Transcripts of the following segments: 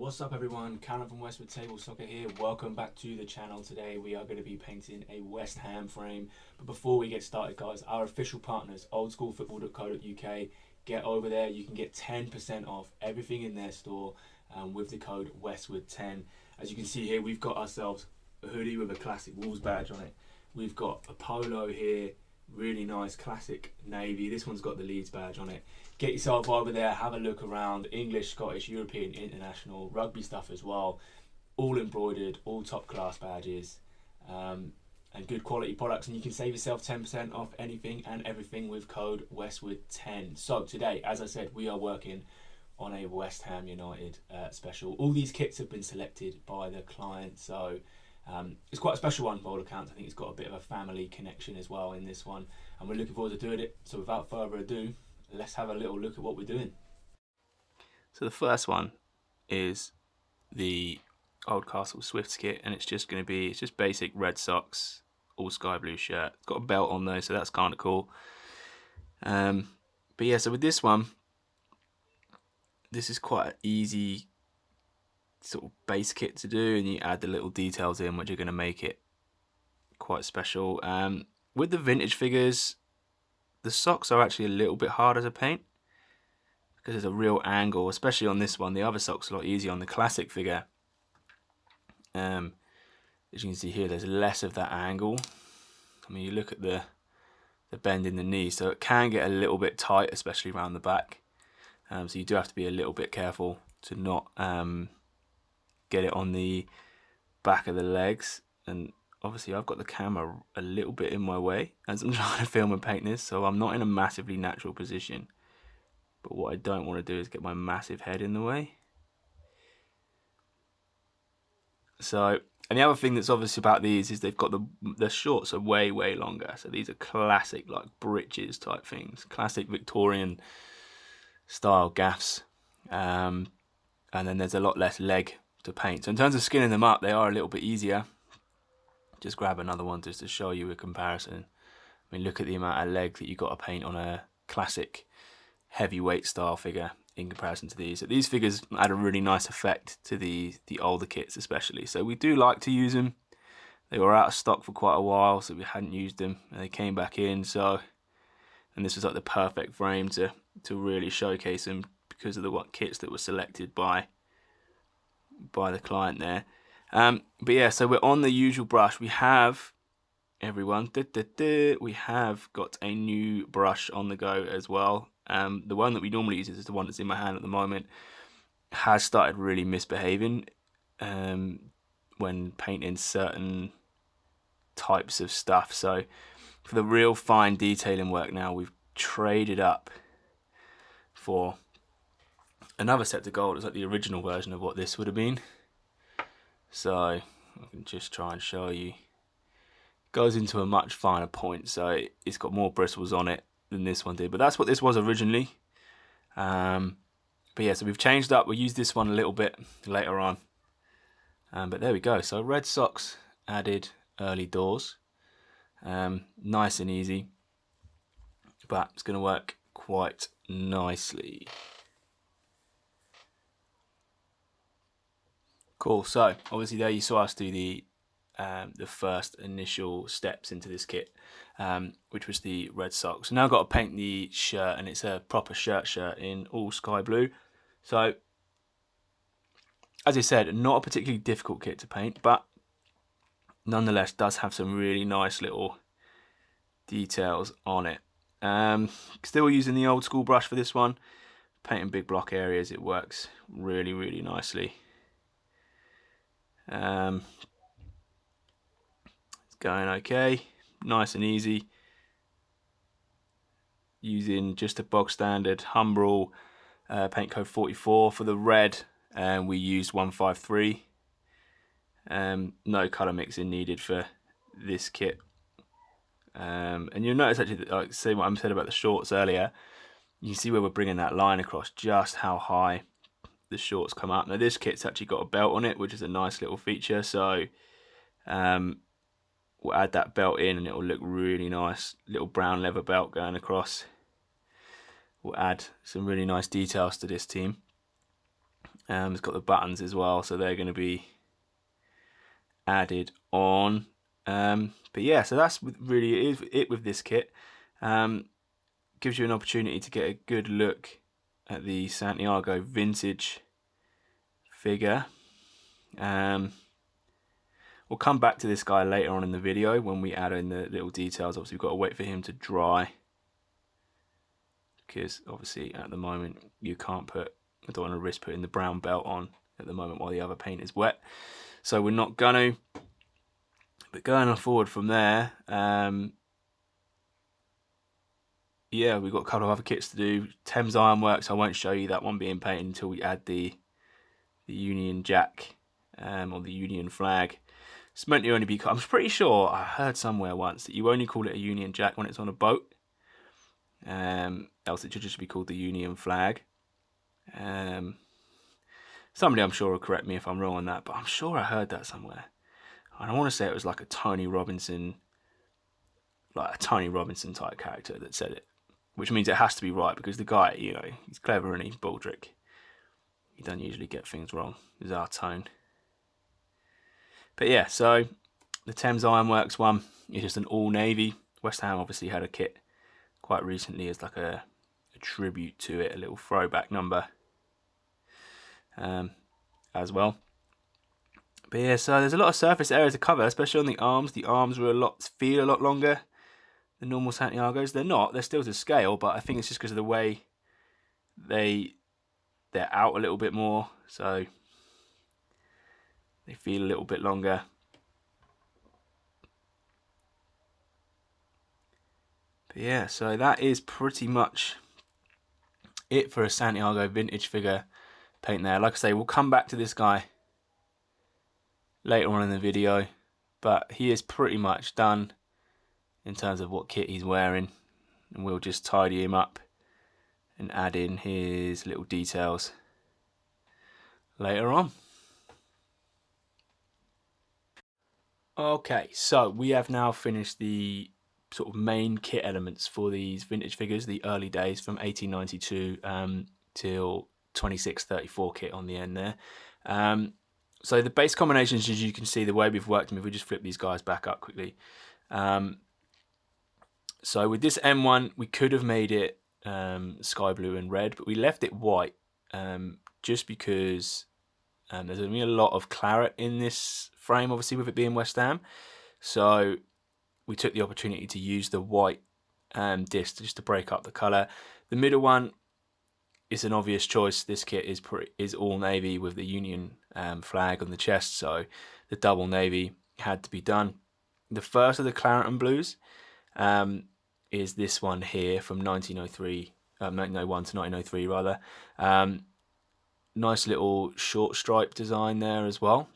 What's up everyone, Callum from Westwood Table Soccer here. Welcome back to the channel. Today we are going to be painting a West Ham frame. But before we get started guys, our official partners, oldschoolfootball.co.uk. Get over there, you can get 10% off everything in their store with the code Westwood10. As you can see here, we've got ourselves a hoodie with a classic Wolves badge on it. We've got a polo here, really nice classic navy. This one's got the Leeds badge on it. Get yourself over there, have a look around. English, Scottish, European, international, rugby stuff as well. All embroidered, all top class badges, and good quality products. And you can save yourself 10% off anything and everything with code Westwood10. So today, as I said, we are working on a West Ham United special. All these kits have been selected by the client, so it's quite a special one by all accounts. I think it's got a bit of a family connection as well in this one, and we're looking forward to doing it. So without further ado, let's have a little look at what we're doing. So the first one is the Oldcastle Swifts kit, and it's just basic red socks, all sky blue shirt. It's got a belt on though, so that's kind of cool. But yeah, so with this one, this is quite an easy sort of base kit to do, and you add the little details in which are going to make it quite special. With the vintage figures, the socks are actually a little bit harder to paint because there's a real angle, especially on this one. The other sock's a lot easier on the classic figure. As you can see here, there's less of that angle. I mean, you look at the bend in the knee, so it can get a little bit tight, especially around the back. So you do have to be a little bit careful to not get it on the back of the legs. And obviously I've got the camera a little bit in my way as I'm trying to film and paint this, so I'm not in a massively natural position. But what I don't want to do is get my massive head in the way. So, and the other thing that's obvious about these is they've got the shorts are way longer. So these are classic like breeches type things, classic Victorian style gaffs. And then there's a lot less leg to paint. So in terms of skinning them up, they are a little bit easier. Just grab another one just to show you a comparison. I mean, look at the amount of leg that you've got to paint on a classic heavyweight style figure in comparison to these. So these figures add a really nice effect to the older kits especially. So we do like to use them. They were out of stock for quite a while, so we hadn't used them, and they came back in. So, and this was like the perfect frame to really showcase them because of the kits that were selected by the client there. But yeah, so we're on the usual brush. We have, everyone, we have got a new brush on the go as well. The one that we normally use is the one that's in my hand at the moment. Has started really misbehaving when painting certain types of stuff. So for the real fine detailing work now, we've traded up for another set of gold. It's like the original version of what this would have been. So I can just try and show you. Goes into a much finer point, so it's got more bristles on it than this one did, but that's what this was originally. But yeah, so we've changed up. We'll use this one a little bit later on. But there we go. So red socks added early doors. Nice and easy, but it's going to work quite nicely. Cool. So obviously there you saw us do the first initial steps into this kit, which was the red socks. So now I've got to paint the shirt, and it's a proper shirt in all sky blue. So as I said, not a particularly difficult kit to paint, but nonetheless does have some really nice little details on it. Still using the old school brush for this one. Painting big block areas, it works really nicely. It's going okay, nice and easy. Using just a bog standard Humbrol paint code 44 for the red, and we used 153. No colour mixing needed for this kit. And you'll notice actually, like say what I said about the shorts earlier, you can see where we're bringing that line across, just how high the shorts come up. Now this kit's actually got a belt on it, which is a nice little feature, so we'll add that belt in and it will look really nice. Little brown leather belt going across. We'll add some really nice details to this team. It's got the buttons as well, so they're going to be added on. But yeah, so that's really it with this kit. Gives you an opportunity to get a good look at the Santiago vintage figure. We'll come back to this guy later on in the video when we add in the little details. Obviously, we've got to wait for him to dry, because obviously at the moment you can't put, I don't want to risk putting the brown belt on at the moment while the other paint is wet, so we're not going to. But going on forward from there, yeah, we've got a couple of other kits to do. Thames Ironworks, I won't show you that one being painted until we add the Union Jack, or the Union flag. It's meant to only be, I'm pretty sure I heard somewhere once that you only call it a Union Jack when it's on a boat. Else it should just be called the Union flag. Somebody I'm sure will correct me if I'm wrong on that, but I'm sure I heard that somewhere. And I want to say it was like a Tony Robinson type character that said it, which means it has to be right, because the guy, you know, he's clever and he's baldrick. He doesn't usually get things wrong. Is our tone. But yeah, so the Thames Ironworks one is just an all navy. West Ham obviously had a kit quite recently as like a tribute to it, a little throwback number as well. But yeah, so there's a lot of surface area to cover, especially on the arms. The arms were feel a lot longer than normal Santiagos. They're not, they're still to scale, but I think it's just because of the way they're out a little bit more, so they feel a little bit longer. But yeah, so that is pretty much it for a Santiago vintage figure paint there. Like I say, we'll come back to this guy later on in the video, but he is pretty much done in terms of what kit he's wearing, and we'll just tidy him up and add in his little details later on. Okay, so we have now finished the sort of main kit elements for these vintage figures, the early days from 1892 till 2634 kit on the end there. So the base combinations, as you can see, the way we've worked them, if we just flip these guys back up quickly. So with this M1, we could have made it sky blue and red, but we left it white just because there's going to be a lot of claret in this frame, obviously, with it being West Ham. So we took the opportunity to use the white disc just to break up the colour. The middle one is an obvious choice. This kit is all navy with the Union flag on the chest, so the double navy had to be done. The first of the claret and blues is this one here from 1901 to 1903 rather. Nice little short stripe design there as well.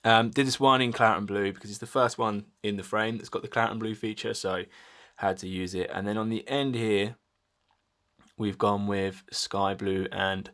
Did this one in claret and blue because it's the first one in the frame that's got the claret and blue feature, so had to use it. And then on the end here, we've gone with sky blue and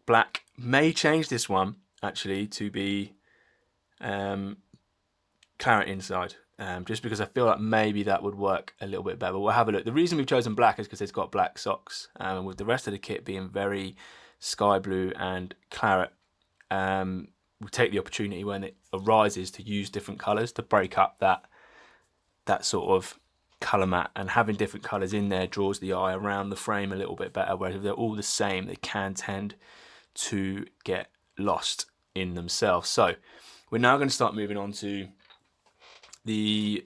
black. May change this one actually to be claret inside, just because I feel like maybe that would work a little bit better. But we'll have a look. The reason we've chosen black is because it's got black socks, and with the rest of the kit being very sky blue and claret, we'll take the opportunity when it arises to use different colours to break up that sort of colour mat, and having different colours in there draws the eye around the frame a little bit better, whereas if they're all the same, they can tend to get lost in themselves. So we're now going to start moving on to the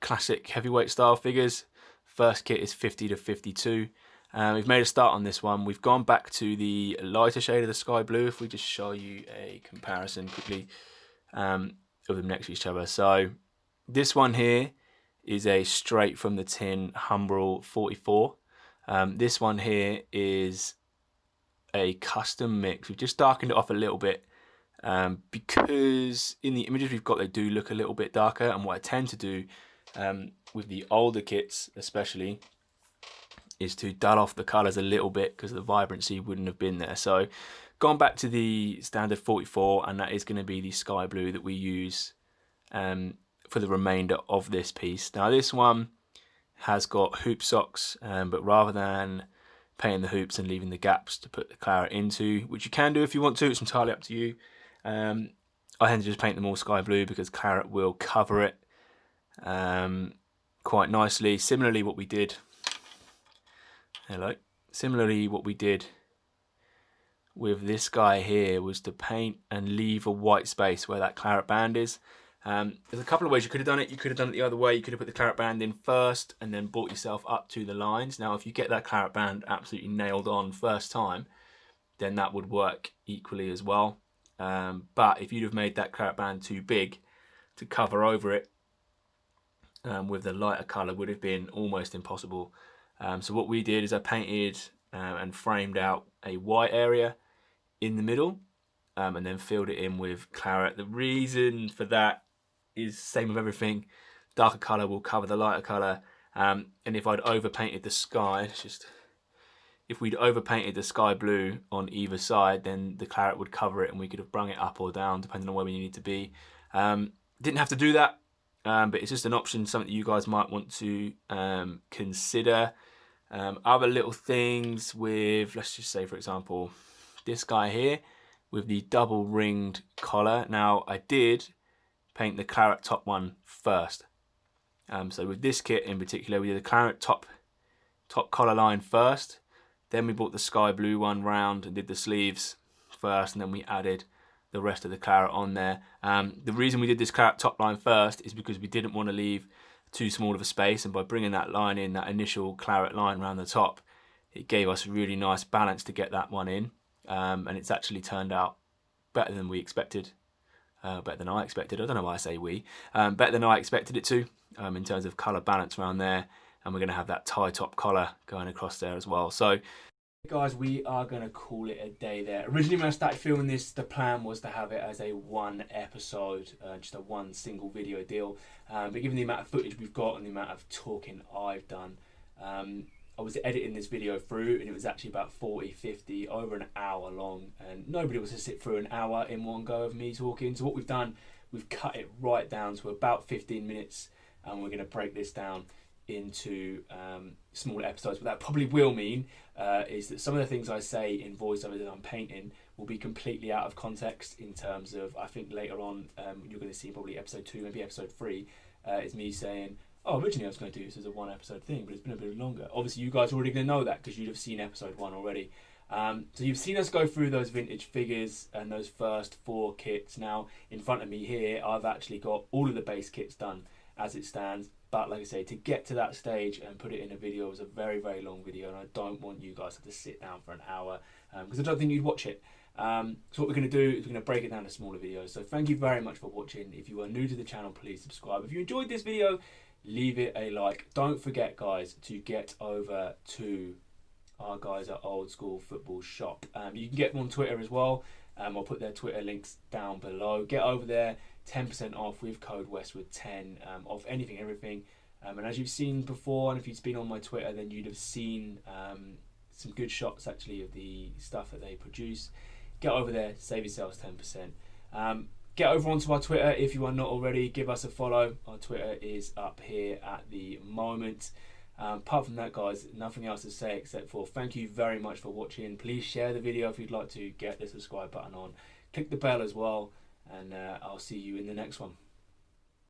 classic heavyweight style figures. First kit is 50 to 52. We've made a start on this one. We've gone back to the lighter shade of the sky blue. If we just show you a comparison quickly of them next to each other. So this one here is a straight from the tin Humbrol 44. This one here is a custom mix. We've just darkened it off a little bit because in the images we've got, they do look a little bit darker. And what I tend to do with the older kits especially is to dull off the colours a little bit because the vibrancy wouldn't have been there. So gone back to the standard 44, and that is going to be the sky blue that we use for the remainder of this piece. Now this one has got hoop socks, but rather than painting the hoops and leaving the gaps to put the claret into, which you can do if you want to. It's entirely up to you. I tend to just paint them all sky blue because claret will cover it quite nicely. Similarly, what we did with this guy here was to paint and leave a white space where that claret band is. There's a couple of ways you could have done it. You could have done it the other way. You could have put the claret band in first and then brought yourself up to the lines. Now, if you get that claret band absolutely nailed on first time, then that would work equally as well. But if you'd have made that claret band too big to cover over it with the lighter colour, would have been almost impossible. So what we did is I painted and framed out a white area in the middle and then filled it in with claret. The reason for that is same with everything. Darker colour will cover the lighter colour. And if I'd overpainted the sky, if we'd overpainted the sky blue on either side, then the claret would cover it and we could have brung it up or down depending on where we needed to be. Didn't have to do that, but it's just an option, something that you guys might want to consider. Other little things with, let's just say for example, this guy here with the double ringed collar. Now I did paint the claret top one first. So with this kit in particular, we did the claret top collar line first. Then we brought the sky blue one round and did the sleeves first, and then we added the rest of the claret on there. The reason we did this claret top line first is because we didn't want to leave too small of a space, and by bringing that line in, that initial claret line around the top, it gave us a really nice balance to get that one in, and it's actually turned out better than we expected, better than I expected. I don't know why I say we, better than I expected it to, in terms of colour balance around there, and we're going to have that tie top collar going across there as well. So guys, we are going to call it a day there. Originally when I started filming this, the plan was to have it as a one episode, just a one single video deal, but given the amount of footage we've got and the amount of talking I've done, I was editing this video through and it was actually about 40, 50, over an hour long, and nobody was to sit through an hour in one go of me talking. So what we've done, we've cut it right down to about 15 minutes, and we're going to break this down into smaller episodes. But that probably will mean is that some of the things I say in voiceover that I'm painting will be completely out of context, in terms of, I think later on you're going to see probably episode 2, maybe episode 3, is me saying, oh, originally I was going to do this as a one episode thing, but it's been a bit longer. Obviously you guys are already going to know that because you'd have seen episode 1 already. So you've seen us go through those vintage figures and those first 4 kits. Now in front of me here I've actually got all of the base kits done as it stands. But like I say, to get to that stage and put it in a video was a very, very long video, and I don't want you guys to have to sit down for an hour because I don't think you'd watch it. So what we're going to do is we're going to break it down to smaller videos. So thank you very much for watching. If you are new to the channel, please subscribe. If you enjoyed this video, leave it a like. Don't forget, guys, to get over to our guys at Old School Football Shop. You can get them on Twitter as well. I'll put their Twitter links down below. Get over there. 10% off with code Westwood10 off anything, everything. And as you've seen before, and if you've been on my Twitter, then you'd have seen some good shots actually of the stuff that they produce. Get over there, save yourselves 10%. Get over onto our Twitter if you are not already. Give us a follow. Our Twitter is up here at the moment. Apart from that, guys, nothing else to say except for thank you very much for watching. Please share the video if you'd like to. Get the subscribe button on. Click the bell as well. And I'll see you in the next one.